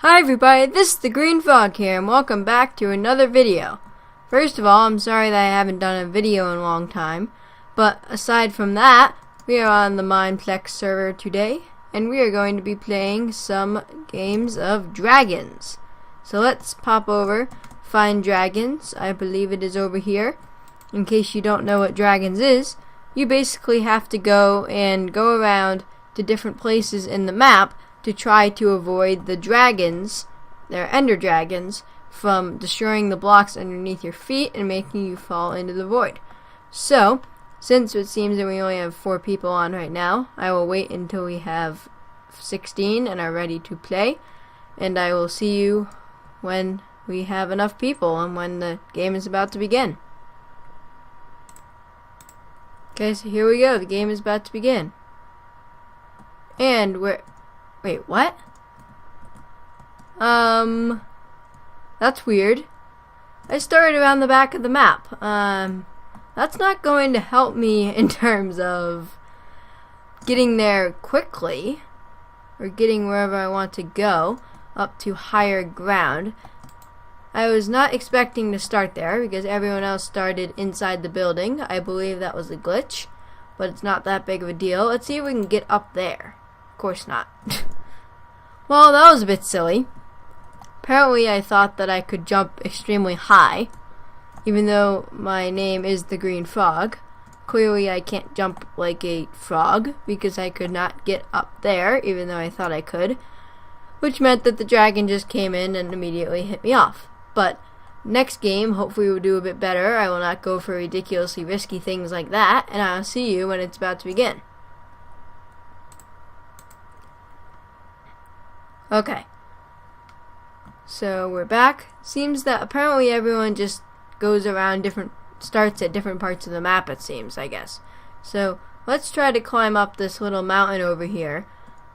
Hi everybody, this is TheGreenFrog here, and welcome back to another video. First of all, I'm sorry that I haven't done a video in a long time, but aside from that, we are on the Mineplex server today, and we are going to be playing some games of dragons. So let's pop over, find dragons. I believe it is over here. In case you don't know what dragons is, you basically have to go around to different places in the map to try to avoid the dragons, their ender dragons, from destroying the blocks underneath your feet and making you fall into the void. So, since it seems that we only have 4 people on right now, I will wait until we have 16 and are ready to play, and I will see you when we have enough people and when the game is about to begin. Okay, so here we go. The game is about to begin. And wait, what? That's weird. I started around the back of the map. That's not going to help me in terms of getting there quickly or getting wherever I want to go up to higher ground. I was not expecting to start there because everyone else started inside the building. I believe that was a glitch, but it's not that big of a deal. Let's see if we can get up there. Of course not. Well, that was a bit silly. Apparently I thought that I could jump extremely high, even though my name is TheGreenFrog. Clearly I can't jump like a frog because I could not get up there, even though I thought I could, which meant that the dragon just came in and immediately hit me off. But next game, hopefully we'll do a bit better. I will not go for ridiculously risky things like that, and I'll see you when it's about to begin. Okay, so we're back. Seems that apparently everyone just goes around starts at different parts of the map, it seems, I guess. So let's try to climb up this little mountain over here.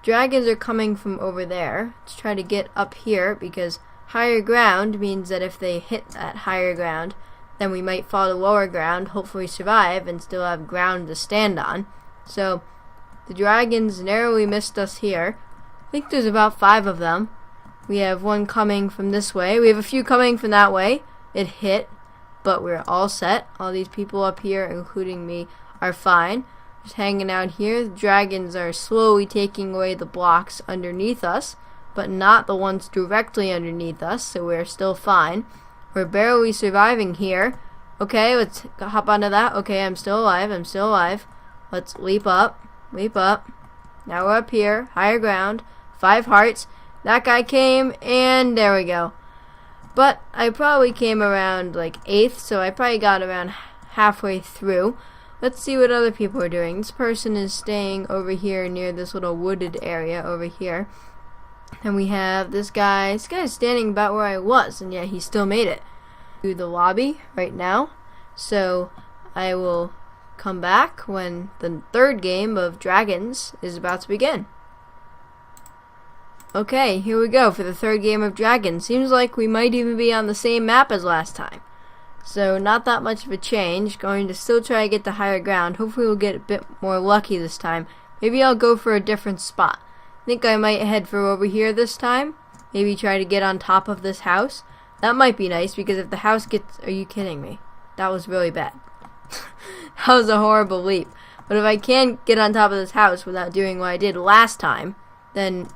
Dragons are coming from over there. Let's try to get up here because higher ground means that if they hit that higher ground, then we might fall to lower ground, hopefully survive, and still have ground to stand on. So the dragons narrowly missed us here. I think there's about 5 of them. We have one coming from this way. We have a few coming from that way. It hit, but we're all set. All these people up here, including me, are fine. Just hanging out here. The dragons are slowly taking away the blocks underneath us, but not the ones directly underneath us, so we're still fine. We're barely surviving here. Okay, let's hop onto that. Okay, I'm still alive. I'm still alive. Let's leap up. Leap up. Now we're up here. Higher ground. 5 hearts. That guy came, and there we go. But I probably came around like 8th, so I probably got around halfway through. Let's see what other people are doing. This person is staying over here near this little wooded area over here. And we have this guy. This guy is standing about where I was, and yet he still made it to the lobby right now. So I will come back when the 3rd game of Dragons is about to begin. Okay, here we go for the 3rd game of Dragons. Seems like we might even be on the same map as last time. So not that much of a change. Going to still try to get to higher ground. Hopefully we'll get a bit more lucky this time. Maybe I'll go for a different spot. I think I might head for over here this time. Maybe try to get on top of this house. That might be nice because if the house gets... Are you kidding me? That was really bad. That was a horrible leap. But if I can get on top of this house without doing what I did last time, then...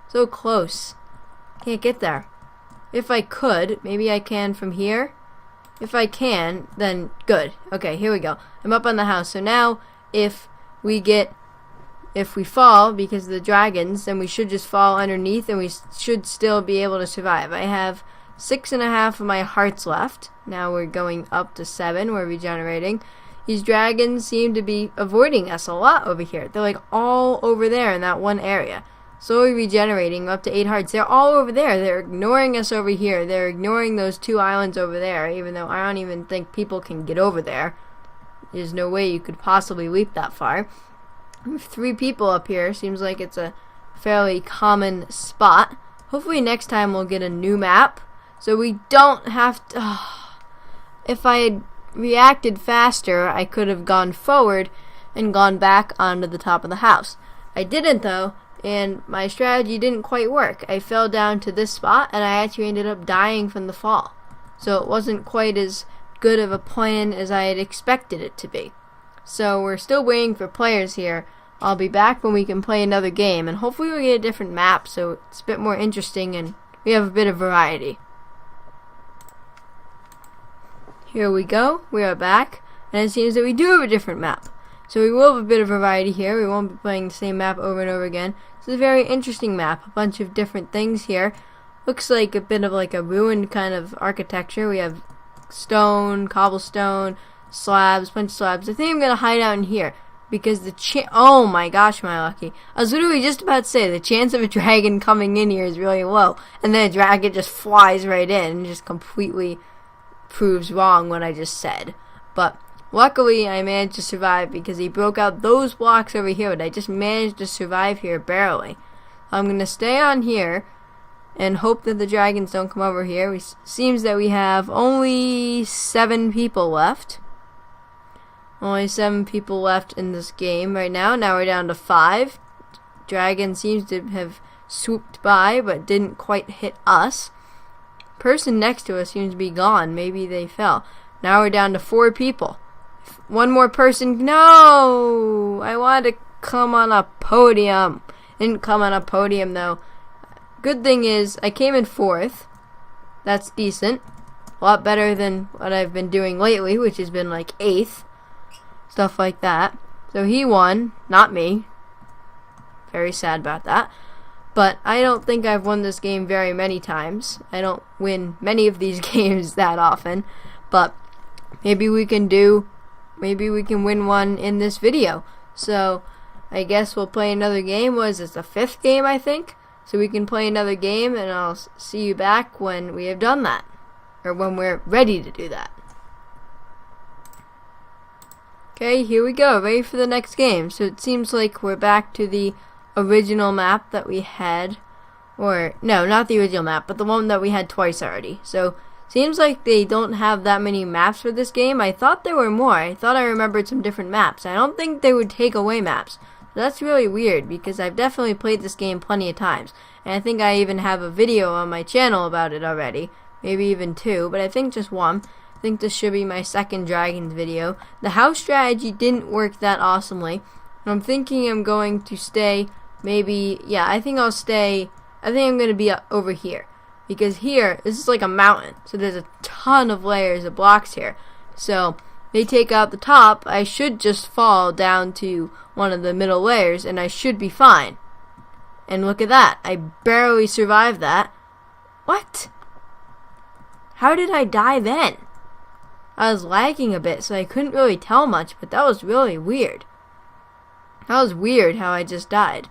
So close. Can't get there. If I could, maybe I can from here. If I can, then good. Okay, here we go. I'm up on the house. So now, if we fall because of the dragons, then we should just fall underneath and we should still be able to survive. I have 6.5 of my hearts left. Now we're going up to 7. We're regenerating. These dragons seem to be avoiding us a lot over here. They're like all over there in that one area. Slowly regenerating up to 8 hearts. They're all over there. They're ignoring us over here. They're ignoring those 2 islands over there, even though I don't even think people can get over there. There's no way you could possibly leap that far. We have 3 people up here. Seems like it's a fairly common spot. Hopefully next time we'll get a new map, so we don't have to... If I had reacted faster, I could have gone forward and gone back onto the top of the house. I didn't though, and my strategy didn't quite work. I fell down to this spot, and I actually ended up dying from the fall. So it wasn't quite as good of a plan as I had expected it to be. So we're still waiting for players here. I'll be back when we can play another game, and hopefully we'll get a different map so it's a bit more interesting and we have a bit of variety. Here we go, we are back, and it seems that we do have a different map. So we will have a bit of variety here. We won't be playing the same map over and over again. It's a very interesting map, a bunch of different things here. Looks like a bit of like a ruined kind of architecture. We have stone, cobblestone, slabs, bunch of slabs. I think I'm going to hide out in here because oh my gosh, am I lucky. I was literally just about to say the chance of a dragon coming in here is really low, and then a dragon just flies right in and just completely proves wrong what I just said. But luckily I managed to survive because he broke out those blocks over here, but I just managed to survive here barely. I'm going to stay on here and hope that the dragons don't come over here. It seems that we have only 7 people left. Only 7 people left in this game right now. Now we're down to 5. Dragon seems to have swooped by but didn't quite hit us. Person next to us seems to be gone. Maybe they fell. Now we're down to 4 people. One more person. No! I wanted to come on a podium. Didn't come on a podium though. Good thing is I came in 4th. That's decent. A lot better than what I've been doing lately, which has been like 8th. Stuff like that. So he won, not me. Very sad about that. But I don't think I've won this game very many times. I don't win many of these games that often. But maybe we can win one in this video. So I guess we'll play another game. Was this the 5th game, I think? So we can play another game, and I'll see you back when we have done that. Or when we're ready to do that. Okay, here we go. Ready for the next game. So it seems like we're back to the original map that we had. Or, no, not the original map, but the one that we had twice already. So, seems like they don't have that many maps for this game. I thought there were more. I thought I remembered some different maps. I don't think they would take away maps. So that's really weird, because I've definitely played this game plenty of times. And I think I even have a video on my channel about it already. Maybe even 2, but I think just 1. I think this should be my 2nd Dragons video. The house strategy didn't work that awesomely. I'm thinking I'm going to stay, maybe, yeah, I think I'm going to be over here. Because here, this is like a mountain. So there's a ton of layers of blocks here. So, they take out the top, I should just fall down to one of the middle layers, and I should be fine. And look at that. I barely survived that. What? How did I die then? I was lagging a bit, so I couldn't really tell much, but that was really weird. That was weird how I just died.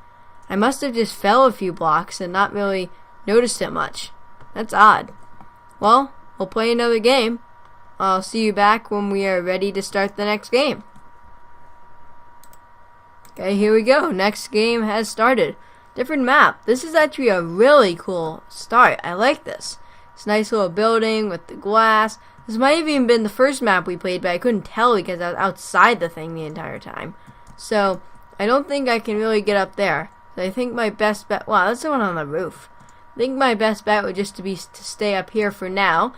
I must have just fell a few blocks and not really noticed it much. That's odd. Well, we'll play another game. I'll see you back when we are ready to start the next game. Okay, here we go. Next game has started. Different map. This is actually a really cool start. I like this. It's a nice little building with the glass. This might have even been the first map we played, but I couldn't tell because I was outside the thing the entire time. So, I don't think I can really get up there. So I think my best bet... Wow, that's the one on the roof. I think my best bet would just to stay up here for now.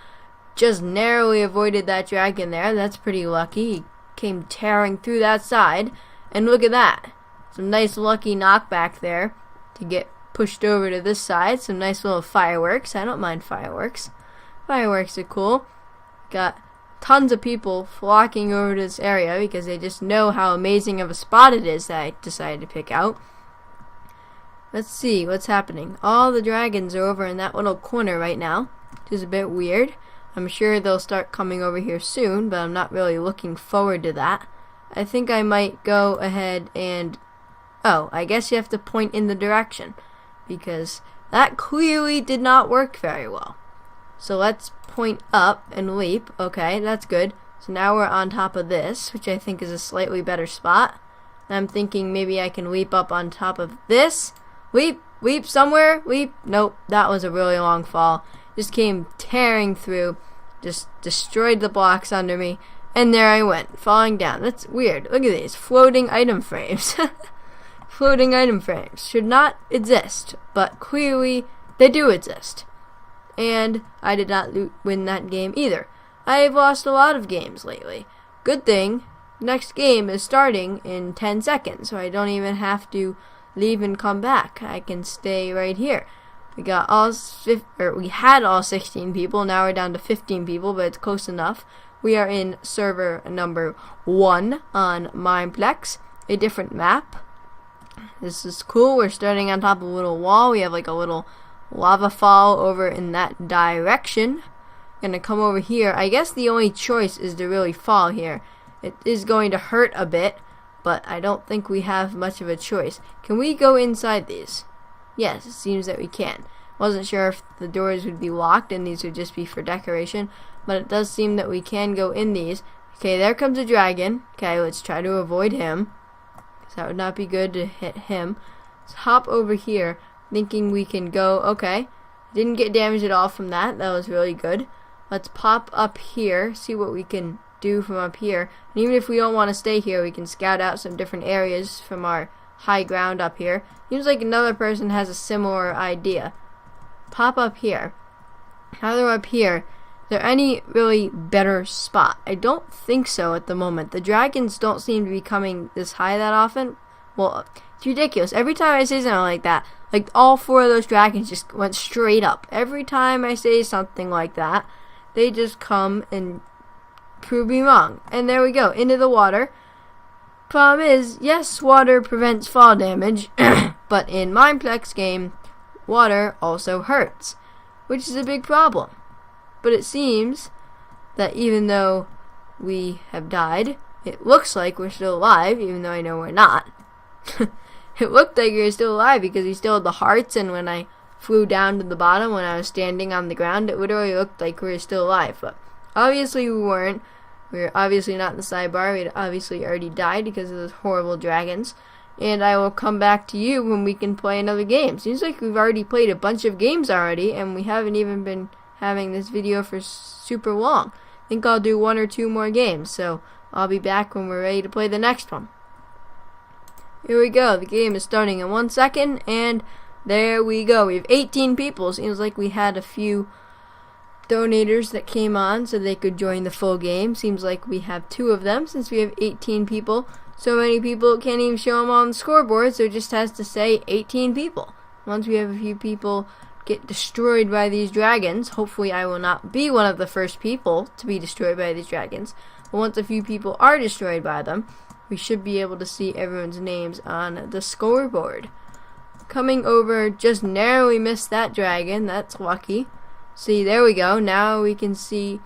Just narrowly avoided that dragon there. That's pretty lucky. He came tearing through that side. And look at that. Some nice lucky knockback there to get pushed over to this side. Some nice little fireworks. I don't mind fireworks. Fireworks are cool. Got tons of people flocking over to this area because they just know how amazing of a spot it is that I decided to pick out. Let's see what's happening. All the dragons are over in that little corner right now, which is a bit weird. I'm sure they'll start coming over here soon, but I'm not really looking forward to that. I think I might go ahead and... Oh, I guess you have to point in the direction, because that clearly did not work very well. So let's point up and leap. Okay, that's good. So now we're on top of this, which I think is a slightly better spot. And I'm thinking maybe I can leap up on top of this. Leap somewhere, leap. Nope, that was a really long fall. Just came tearing through, just destroyed the blocks under me, and there I went, falling down. That's weird. Look at these floating item frames. floating item frames should not exist, but clearly they do exist. And I did not win that game either. I have lost a lot of games lately. Good thing, next game is starting in 10 seconds, so I don't even have to leave and come back. I can stay right here. We had all 16 people. Now we're down to 15 people, but it's close enough. We are in server number 1 on Mineplex, a different map. This is cool. We're starting on top of a little wall. We have like a little lava fall over in that direction. Gonna come over here. I guess the only choice is to really fall here. It is going to hurt a bit, but I don't think we have much of a choice. Can we go inside these? Yes, it seems that we can. Wasn't sure if the doors would be locked and these would just be for decoration, but it does seem that we can go in these. Okay, there comes a dragon. Okay, let's try to avoid him, because that would not be good to hit him. Let's hop over here, thinking we can go. Okay, didn't get damaged at all from that. That was really good. Let's pop up here, see what we can do from up here. And even if we don't want to stay here, we can scout out some different areas from our high ground up here. Seems like another person has a similar idea. Pop up here. Now they're up here, is there any really better spot? I don't think so at the moment. The dragons don't seem to be coming this high that often. Well, it's ridiculous. Every time I say something like that, like all 4 of those dragons just went straight up. Every time I say something like that, they just come and prove me wrong. And there we go, into the water. Problem is, yes, water prevents fall damage, but in Mineplex game, water also hurts, which is a big problem. But it seems that even though we have died, it looks like we're still alive, even though I know we're not. It looked like we were still alive because we still had the hearts, and when I flew down to the bottom, when I was standing on the ground, it literally looked like we were still alive. But obviously we weren't. We were obviously not in the sidebar. We had obviously already died because of those horrible dragons. And I will come back to you when we can play another game. Seems like we've already played a bunch of games already, and we haven't even been having this video for super long. I think I'll do 1 or 2 more games, so I'll be back when we're ready to play the next one. Here we go. The game is starting in 1 second, and there we go. We have 18 people. Seems like we had a few donators that came on so they could join the full game. Seems like we have 2 of them since we have 18 people. So many people can't even show them on the scoreboard, so it just has to say 18 people. Once we have a few people get destroyed by these dragons, hopefully I will not be one of the first people to be destroyed by these dragons, but once a few people are destroyed by them, we should be able to see everyone's names on the scoreboard. Coming over, just narrowly missed that dragon. That's lucky. See, there we go. Now we can see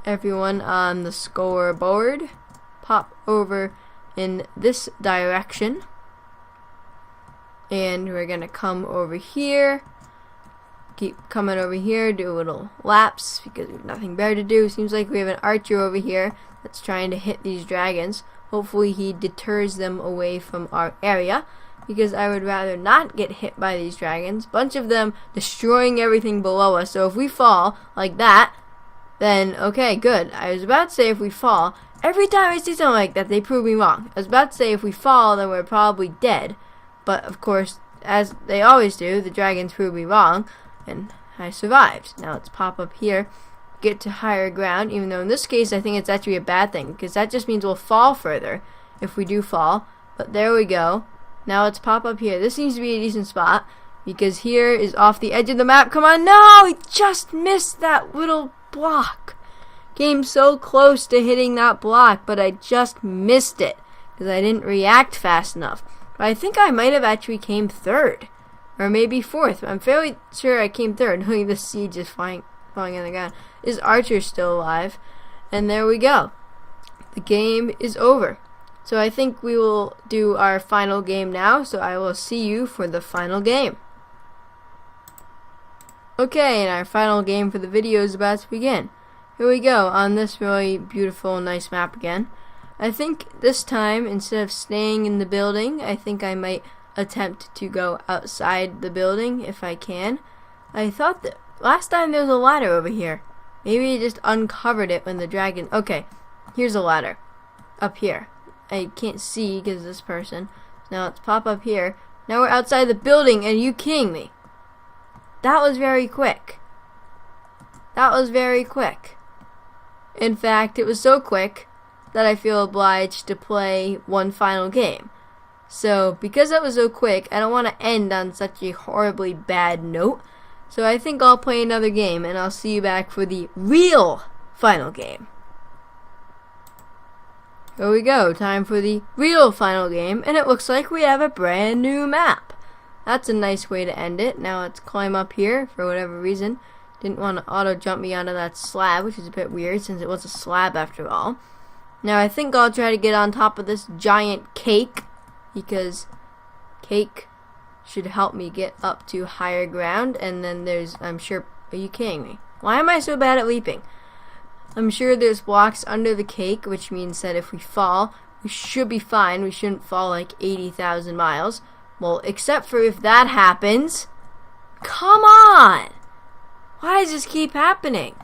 everyone on the scoreboard. Pop over in this direction. And we're going to come over here. Keep coming over here, do a little laps because we have nothing better to do. Seems like we have an archer over here that's trying to hit these dragons. Hopefully he deters them away from our area, because I would rather not get hit by these dragons. Bunch of them destroying everything below us. So if we fall like that, then okay, good. I was about to say if we fall, every time I see something like that, they prove me wrong. I was about to say if we fall, then we're probably dead. But of course, as they always do, the dragons prove me wrong, and I survived. Now let's pop up here, get to higher ground, even though in this case I think it's actually a bad thing, because that just means we'll fall further if we do fall. But there we go. Now let's pop up here. This seems to be a decent spot, because here is off the edge of the map. Come on, no! He just missed that little block. Came so close to hitting that block, but I just missed it, because I didn't react fast enough. But I think I might have actually came 3rd. Or maybe 4th. I'm fairly sure I came 3rd. Look at the seed just falling on the ground. This archer's still alive. And there we go. The game is over. So I think we will do our final game now. So I will see you for the final game. Okay, and our final game for the video is about to begin. Here we go on this really beautiful, nice map again. I think this time, instead of staying in the building, I think I might attempt to go outside the building if I can. I thought that last time there was a ladder over here. Maybe I just uncovered it when the dragon... Okay, here's a ladder. Up here. I can't see because this person. Now let's pop up here. Now we're outside the building, and you kidding me? That was very quick. That was very quick. In fact, it was so quick that I feel obliged to play one final game. So, because that was so quick, I don't want to end on such a horribly bad note. So I think I'll play another game, and I'll see you back for the real final game. Here we go, time for the real final game, and it looks like we have a brand new map. That's a nice way to end it. Now let's climb up here for whatever reason. Didn't want to auto jump me onto that slab, which is a bit weird since it was a slab after all. Now I think I'll try to get on top of this giant cake, because cake should help me get up to higher ground. And then there's, I'm sure, are you kidding me? Why am I so bad at leaping? I'm sure there's blocks under the cake, which means that if we fall, we should be fine. We shouldn't fall like 80,000 miles. Well, except for if that happens. Come on! Why does this keep happening?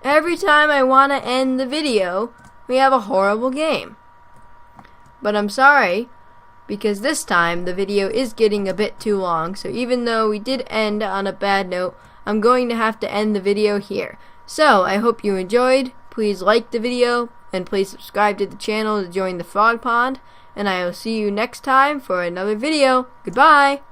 Every time I want to end the video, we have a horrible game. But I'm sorry, because this time the video is getting a bit too long. So even though we did end on a bad note, I'm going to have to end the video here. So, I hope you enjoyed. Please like the video, and please subscribe to the channel to join the frog pond. And I will see you next time for another video. Goodbye!